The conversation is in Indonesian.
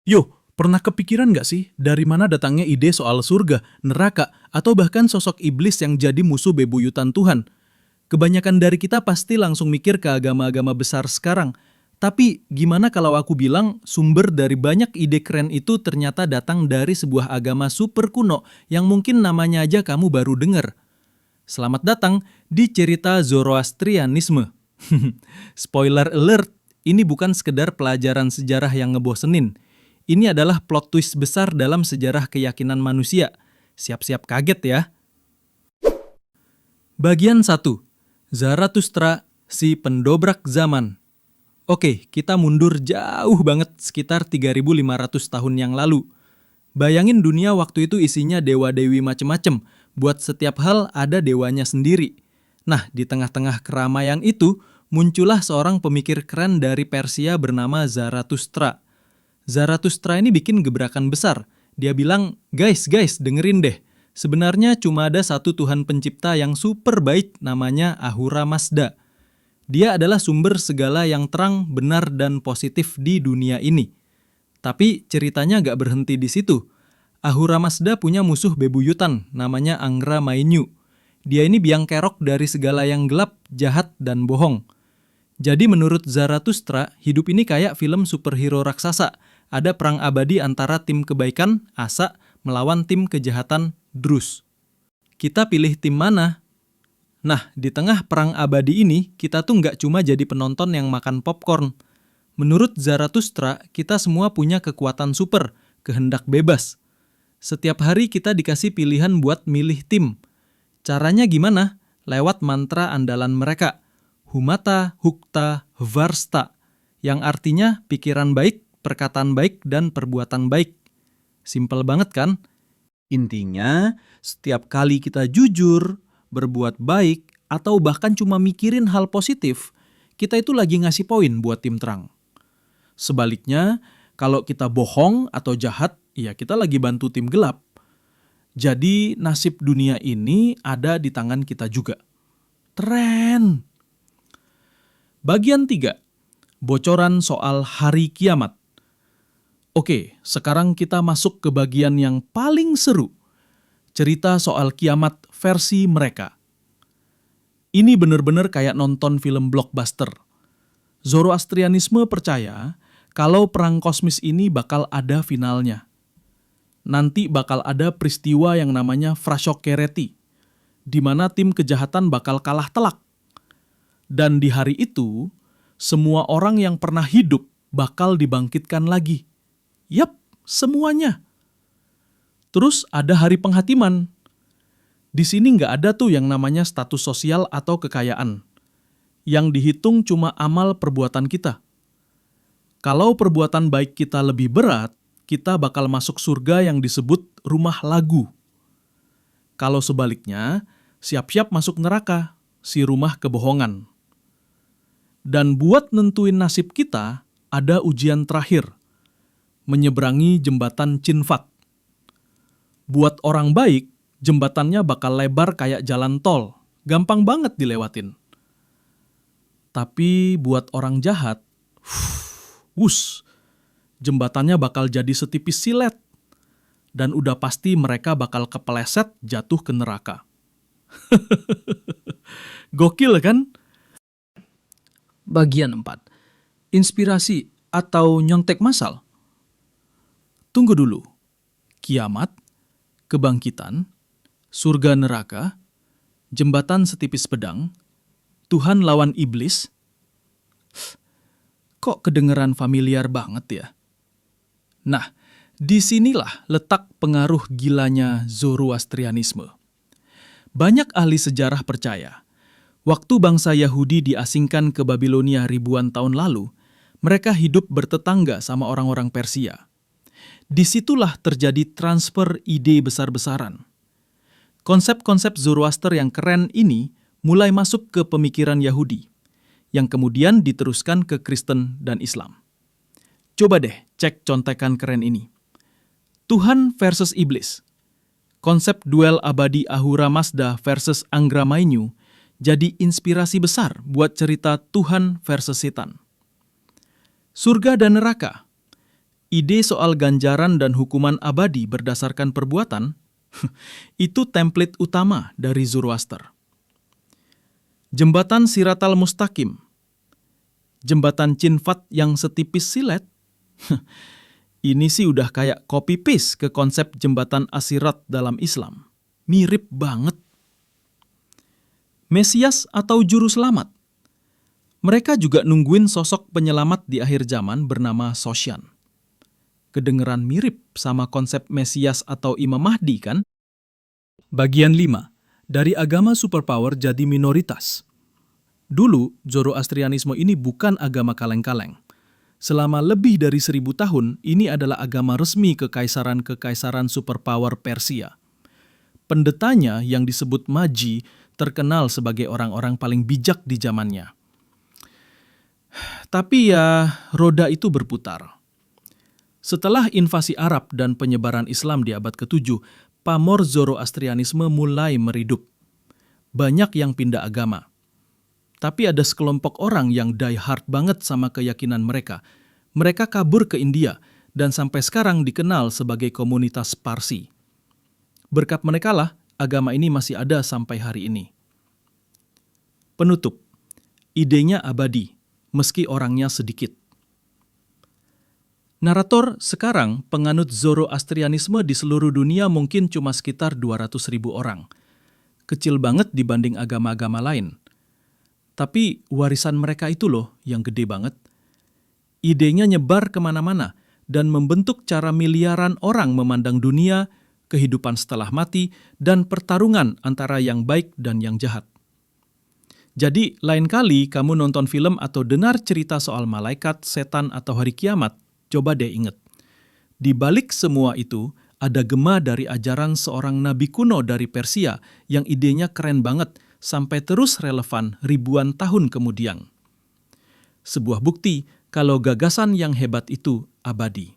Yo, pernah kepikiran nggak sih dari mana datangnya ide soal surga, neraka, atau bahkan sosok iblis yang jadi musuh bebuyutan Tuhan? Kebanyakan dari kita pasti langsung mikir ke agama-agama besar sekarang. Tapi gimana kalau aku bilang sumber dari banyak ide keren itu ternyata datang dari sebuah agama super kuno yang mungkin namanya aja kamu baru dengar? Selamat datang di cerita Zoroastrianisme. Spoiler alert, ini bukan sekedar pelajaran sejarah yang ngebosenin. Ini adalah plot twist besar dalam sejarah keyakinan manusia. Siap-siap kaget ya. Bagian 1. Zarathustra, si pendobrak zaman. Oke, kita mundur jauh banget sekitar 3.500 tahun yang lalu. Bayangin dunia waktu itu isinya dewa-dewi macem-macem. Buat setiap hal ada dewanya sendiri. Nah, di tengah-tengah keramaian itu, muncullah seorang pemikir keren dari Persia bernama Zarathustra. Zarathustra ini bikin gebrakan besar. Dia bilang, guys, dengerin deh. Sebenarnya cuma ada satu Tuhan pencipta yang super baik, namanya Ahura Mazda. Dia adalah sumber segala yang terang, benar, dan positif di dunia ini. Tapi ceritanya gak berhenti di situ. Ahura Mazda punya musuh bebuyutan, namanya Angra Mainyu. Dia ini biang kerok dari segala yang gelap, jahat, dan bohong. Jadi menurut Zarathustra, hidup ini kayak film superhero raksasa. Ada perang abadi antara tim kebaikan, Asa, melawan tim kejahatan, Drus. Kita pilih tim mana? Nah, di tengah perang abadi ini, kita tuh nggak cuma jadi penonton yang makan popcorn. Menurut Zarathustra, kita semua punya kekuatan super, kehendak bebas. Setiap hari kita dikasih pilihan buat milih tim. Caranya gimana? Lewat mantra andalan mereka. Humata, Hukta, Varsta, yang artinya pikiran baik, perkataan baik, dan perbuatan baik. Simpel banget kan? Intinya, setiap kali kita jujur, berbuat baik, atau bahkan cuma mikirin hal positif, kita itu lagi ngasih poin buat tim terang. Sebaliknya, kalau kita bohong atau jahat, ya kita lagi bantu tim gelap. Jadi nasib dunia ini ada di tangan kita juga. Keren! Bagian 3. Bocoran soal hari kiamat. Oke, sekarang kita masuk ke bagian yang paling seru. Cerita soal kiamat versi mereka. Ini bener-bener kayak nonton film blockbuster. Zoroastrianisme percaya kalau perang kosmis ini bakal ada finalnya. Nanti bakal ada peristiwa yang namanya Frashokereti, di mana tim kejahatan bakal kalah telak. Dan di hari itu, semua orang yang pernah hidup bakal dibangkitkan lagi. Yap, semuanya. Terus ada hari penghatiman. Di sini nggak ada tuh yang namanya status sosial atau kekayaan. Yang dihitung cuma amal perbuatan kita. Kalau perbuatan baik kita lebih berat, kita bakal masuk surga yang disebut rumah lagu. Kalau sebaliknya, siap-siap masuk neraka, si rumah kebohongan. Dan buat nentuin nasib kita, ada ujian terakhir. Menyeberangi jembatan Cinfat. Buat orang baik, jembatannya bakal lebar kayak jalan tol. Gampang banget dilewatin. Tapi buat orang jahat, jembatannya bakal jadi setipis silet. Dan udah pasti mereka bakal kepeleset jatuh ke neraka. Gokil kan? Bagian 4. Inspirasi atau nyontek masal. Tunggu dulu. Kiamat, kebangkitan, surga neraka, jembatan setipis pedang, Tuhan lawan iblis. Kok kedengeran familiar banget ya? Nah, disinilah letak pengaruh gilanya Zoroastrianisme. Banyak ahli sejarah percaya, waktu bangsa Yahudi diasingkan ke Babilonia ribuan tahun lalu, mereka hidup bertetangga sama orang-orang Persia. Disitulah terjadi transfer ide besar-besaran. Konsep-konsep Zoroaster yang keren ini mulai masuk ke pemikiran Yahudi, yang kemudian diteruskan ke Kristen dan Islam. Coba deh cek contekan keren ini. Tuhan versus Iblis. Konsep duel abadi Ahura Mazda versus Angra Mainyu jadi inspirasi besar buat cerita Tuhan versus Setan. Surga dan neraka. ide soal ganjaran dan hukuman abadi berdasarkan perbuatan, itu template utama dari Zoroaster. Jembatan Siratal Mustaqim, jembatan Cinfat yang setipis silet, ini sih udah kayak copy-paste ke konsep jembatan Asirat dalam Islam. Mirip banget. Mesias atau Juru Selamat. Mereka juga nungguin sosok penyelamat di akhir zaman bernama Sosyan. Kedengeran mirip sama konsep Mesias atau Imam Mahdi kan? Bagian 5. Dari agama superpower jadi minoritas. Dulu, Zoroastrianisme ini bukan agama kaleng-kaleng. Selama lebih dari 1000 tahun, ini adalah agama resmi kekaisaran-kekaisaran superpower Persia. Pendetanya yang disebut Maji terkenal sebagai orang-orang paling bijak di zamannya. Tapi ya, roda itu berputar. Setelah invasi Arab dan penyebaran Islam di abad ke-7, pamor Zoroastrianisme mulai meredup. Banyak yang pindah agama. Tapi ada sekelompok orang yang die hard banget sama keyakinan mereka. Mereka kabur ke India dan sampai sekarang dikenal sebagai komunitas Parsi. Berkat mereka lah agama ini masih ada sampai hari ini. Penutup, idenya abadi, meski orangnya sedikit. Narator sekarang penganut Zoroastrianisme di seluruh dunia mungkin cuma sekitar 200.000 orang. Kecil banget dibanding agama-agama lain. Tapi warisan mereka itu loh yang gede banget. Idenya nyebar kemana-mana dan membentuk cara miliaran orang memandang dunia, kehidupan setelah mati, dan pertarungan antara yang baik dan yang jahat. Jadi, lain kali kamu nonton film atau dengar cerita soal malaikat, setan, atau hari kiamat, coba deh inget. Di balik semua itu, ada gema dari ajaran seorang nabi kuno dari Persia yang idenya keren banget sampai terus relevan ribuan tahun kemudian. Sebuah bukti kalau gagasan yang hebat itu abadi.